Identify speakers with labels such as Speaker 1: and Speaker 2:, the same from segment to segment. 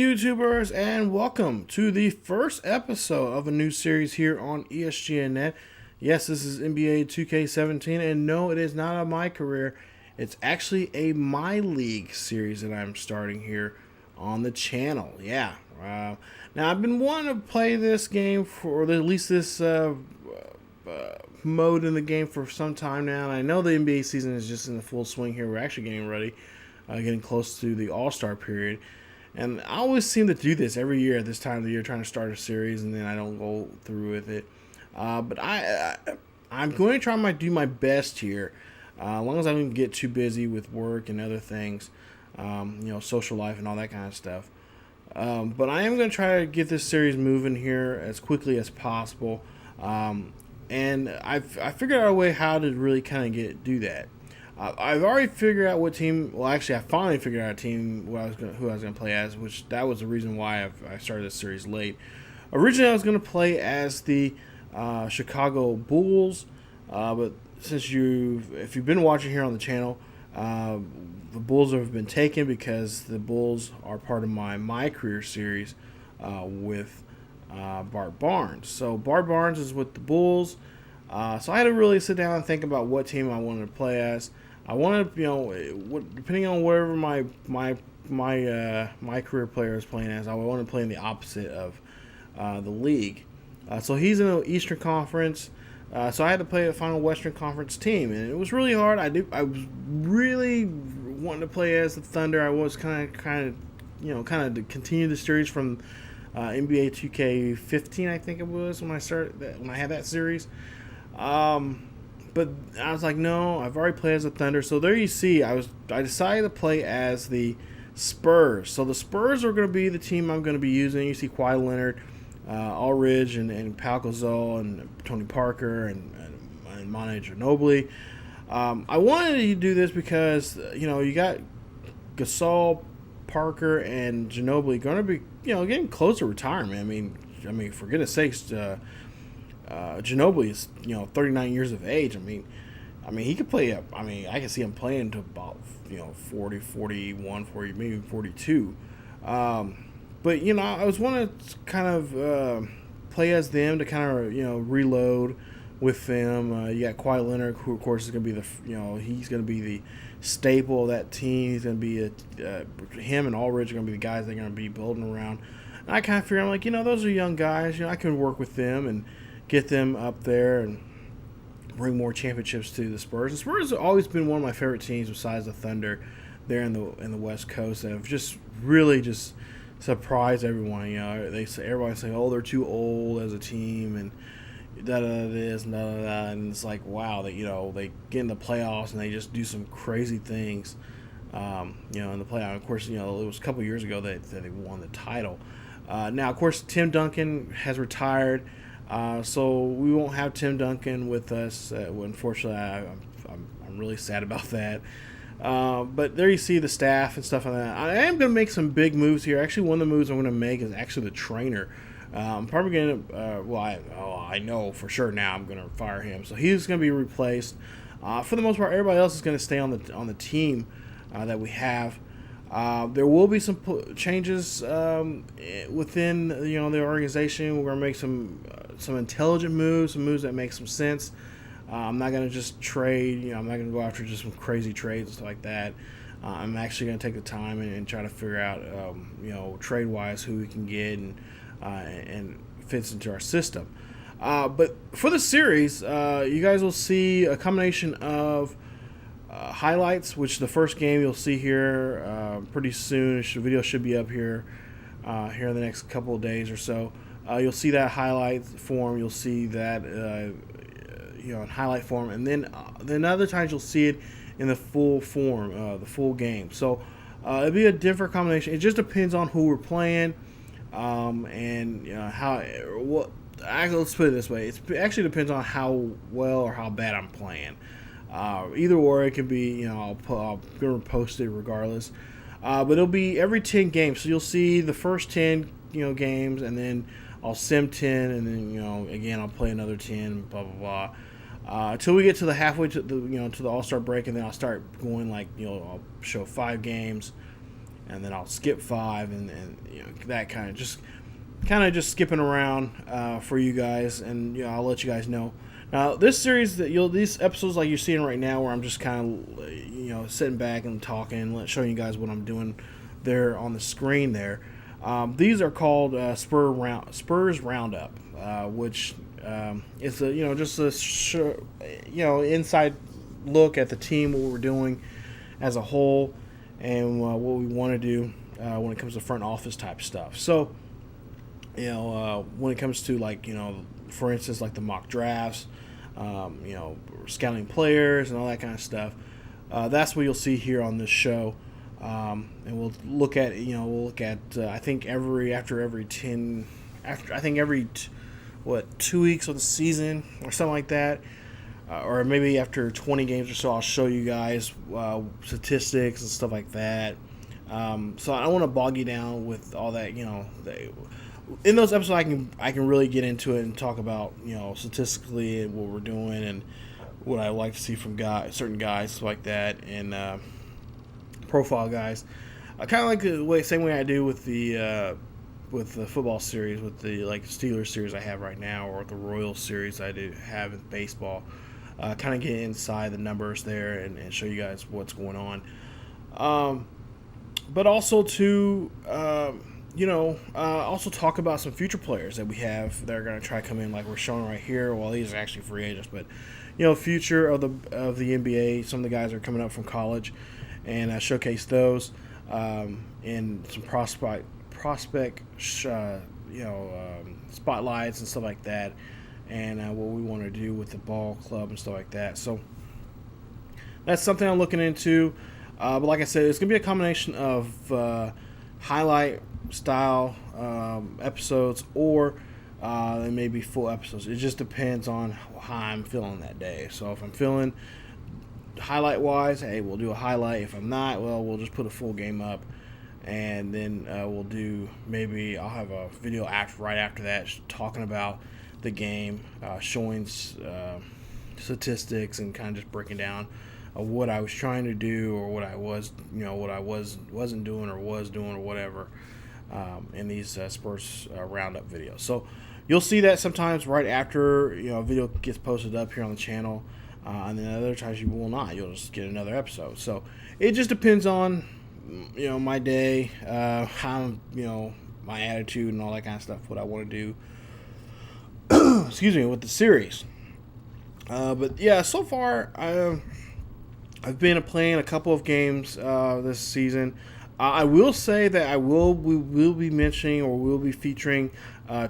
Speaker 1: YouTubers, and welcome to the first episode of a new series here on ESGNet. Yes, this is NBA 2K17, and no, it is not a My Career. It's actually a MyLeague series that I'm starting here on the channel. Yeah. Now, I've been wanting to play this game for, or at least this mode in the game for some time now, and I know the NBA season is just in the full swing here. We're actually getting ready, getting close to the All-Star period. And I always seem to do this every year at this time of the year, trying to start a series, and then I don't go through with it. But I'm going to do my best here, as long as I don't get too busy with work and other things, social life and all that kind of stuff. But I am going to try to get this series moving here as quickly as possible. And I figured out a way how to really kind of do that. I've already figured out what team. Well, actually, I finally figured out a team who I was going to play as, which that was the reason why I started this series late. Originally, I was going to play as the Chicago Bulls, but if you've been watching here on the channel, the Bulls have been taken because the Bulls are part of my career series with Bart Barnes. So Bart Barnes is with the Bulls. So I had to really sit down and think about what team I wanted to play as. I wanted, depending on wherever my career player is playing as, I wanted to play in the opposite of the league. So he's in the Eastern Conference. So I had to play a final Western Conference team, and it was really hard. I was really wanting to play as the Thunder. I was kind of to continue the series from NBA 2K15, I think it was when I had that series. But I was like, no, I've already played as the Thunder. So there you see, I decided to play as the Spurs. So the Spurs are going to be the team I'm going to be using. You see Kawhi Leonard, Aldridge, and Pau Gasol, and Tony Parker, and Manu Ginobili. I wanted to do this because, you got Gasol, Parker, and Ginobili going to be, getting close to retirement. I mean, for goodness sakes, Ginobili is 39 years of age. I mean he could play I can see him playing to about 40, 41, 40, maybe 42. But I was wanting to kind of play as them to kind of reload with them. You got Kawhi Leonard, who of course is going to be he's going to be the staple of that team. He's going to be him and Aldridge are going to be the guys they're going to be building around. And I kind of figure, I'm like, those are young guys. I can work with them and get them up there and bring more championships to the Spurs. The Spurs have always been one of my favorite teams besides the Thunder there in the West Coast, and have just really just surprised everyone. Everybody's saying, oh, they're too old as a team, and this and and it's like, wow, they get in the playoffs and they just do some crazy things. In the playoffs. Of course, it was a couple years ago that they won the title. Now, of course, Tim Duncan has retired. So we won't have Tim Duncan with us. Unfortunately, I'm really sad about that. But there you see the staff and stuff like that. I am going to make some big moves here. Actually, one of the moves I'm going to make is actually the trainer. I'm probably going to, I know for sure now I'm going to fire him. So he's going to be replaced. For the most part, everybody else is going to stay on the team that we have. There will be some changes within the organization. We're going to make some intelligent moves, some moves that make some sense. I'm not going to just trade. I'm not going to go after just some crazy trades and stuff like that. I'm actually going to take the time and try to figure out trade wise who we can get and fits into our system. But for the series, you guys will see a combination of highlights, which the first game you'll see here pretty soon. The video should be up here in the next couple of days or so. You'll see that highlight form. You'll see that in highlight form, and then other times you'll see it in the full form, the full game. So it'll be a different combination. It just depends on who we're playing, and how. Let's put it this way: it actually depends on how well or how bad I'm playing. Either or, it can be, I'm going to post it regardless. But it'll be every 10 games. So you'll see the first 10, games, and then I'll sim 10, and then, again, I'll play another 10, blah, blah, blah. Until we get to the halfway to the, to the All-Star break, and then I'll start going I'll show 5 games, and then I'll skip 5, and that kind of just skipping around for you guys, and I'll let you guys know. Now this series these episodes like you're seeing right now, where I'm just kind of sitting back and talking, showing you guys what I'm doing there on the screen there. These are called Spurs Round-Up, which is just a inside look at the team, what we're doing as a whole, and what we want to do when it comes to front office type stuff. So, when it comes to for instance, like the mock drafts, scouting players and all that kind of stuff, that's what you'll see here on this show. And we'll look at I think every 2 weeks of the season or something like that, or maybe after 20 games or so, I'll show you guys statistics and stuff like that. So I don't want to bog you down with all that. In those episodes, I can really get into it and talk about statistically what we're doing and what I like to see from certain guys like that, and profile guys. Kind of like the same way I do with the football series, with the Steelers series I have right now, or the Royals series I do have in baseball. Kind of get inside the numbers there and show you guys what's going on. But also to also talk about some future players that we have that are going to try to come in, like we're showing right here. Well, these are actually free agents, but future of the NBA. Some of the guys are coming up from college, and showcase those in some prospect spotlights and stuff like that, and what we want to do with the ball club and stuff like that. So that's something I'm looking into. But like I said, it's going to be a combination of highlight style episodes, or it may be full episodes. It just depends on how I'm feeling that day. So if I'm feeling highlight wise, hey, we'll do a highlight. If I'm not, well, we'll just put a full game up, and then we'll do, maybe I'll have a video right after that talking about the game, showing statistics, and kind of just breaking down what I was trying to do, or what I wasn't doing, or was doing, or whatever, in these Spurs Roundup videos. So you'll see that sometimes right after a video gets posted up here on the channel, and then other times you will not. You'll just get another episode. So it just depends on my day, how my attitude and all that kind of stuff, what I want to do. Excuse me, with the series. But yeah, so far I've been playing a couple of games this season. I will say that we will be mentioning, or we'll be featuring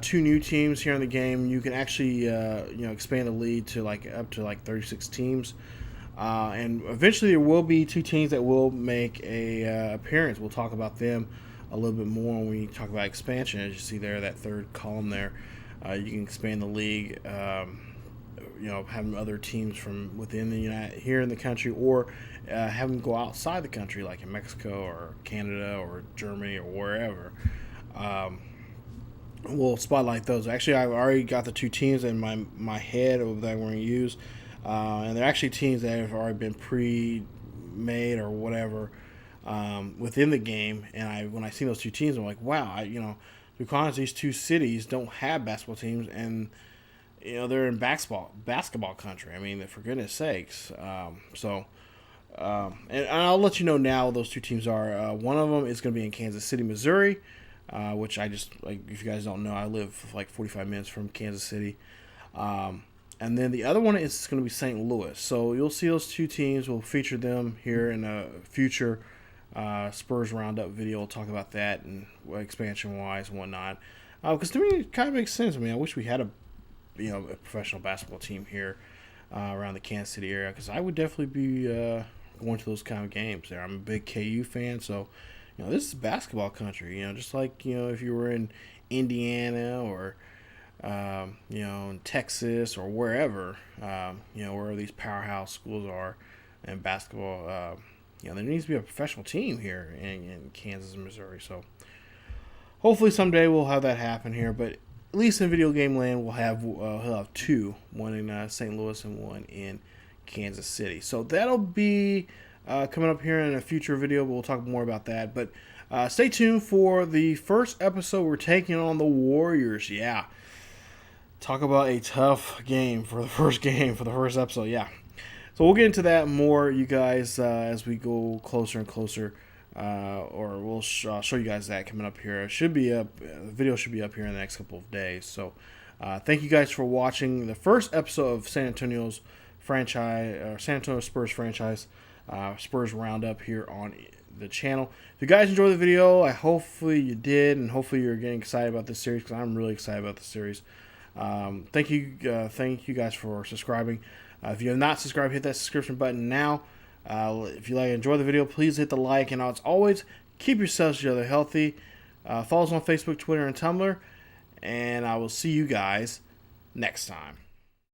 Speaker 1: 2 new teams here in the game. You can actually expand the league to up to 36 teams, and eventually there will be 2 teams that will make a appearance. We'll talk about them a little bit more when we talk about expansion. As you see there, that third column there, you can expand the league. Having other teams from within the here in the country, or have them go outside the country, like in Mexico or Canada or Germany or wherever. We'll spotlight those. Actually, I've already got the 2 teams in my head that we're going to use, and they're actually teams that have already been pre-made or whatever within the game. And when I see those 2 teams, I'm like, wow, because these 2 cities don't have basketball teams, and they're in basketball country. I mean, for goodness sakes. And I'll let you know now those 2 teams are. One of them is going to be in Kansas City, Missouri, which I just, if you guys don't know, I live 45 minutes from Kansas City. And then the other one is going to be St. Louis. So you'll see those 2 teams. We'll feature them here in a future Spurs Roundup video. We'll talk about that and expansion-wise and whatnot. Because to me, it kind of makes sense. I mean, I wish we had a professional basketball team here around the Kansas City area, because I would definitely be going to those kind of games there. I'm a big KU fan, so this is basketball country. Just like if you were in Indiana or in Texas or wherever, where these powerhouse schools are in basketball. There needs to be a professional team here in Kansas and Missouri. So hopefully someday we'll have that happen here, but at least in video game land, he'll have 2, one in St. Louis and one in Kansas City. So that'll be coming up here in a future video. We'll talk more about that. But Stay tuned for the first episode. We're taking on the Warriors. Yeah. Talk about a tough game for the first episode. Yeah. So we'll get into that more, you guys, as we go closer and closer. Or we'll show you guys that coming up here. It should be up. The video should be up here in the next couple of days. So thank you guys for watching the first episode of San Antonio Spurs franchise, Spurs Roundup here on the channel. If you guys enjoyed the video, hopefully you did, and hopefully you're getting excited about this series, because I'm really excited about the series. Thank you guys for subscribing. If you have not subscribed, hit that subscription button now. If you enjoy the video, please hit the like, and as always, keep yourselves together healthy. Follow us on Facebook, Twitter, and Tumblr, and I will see you guys next time.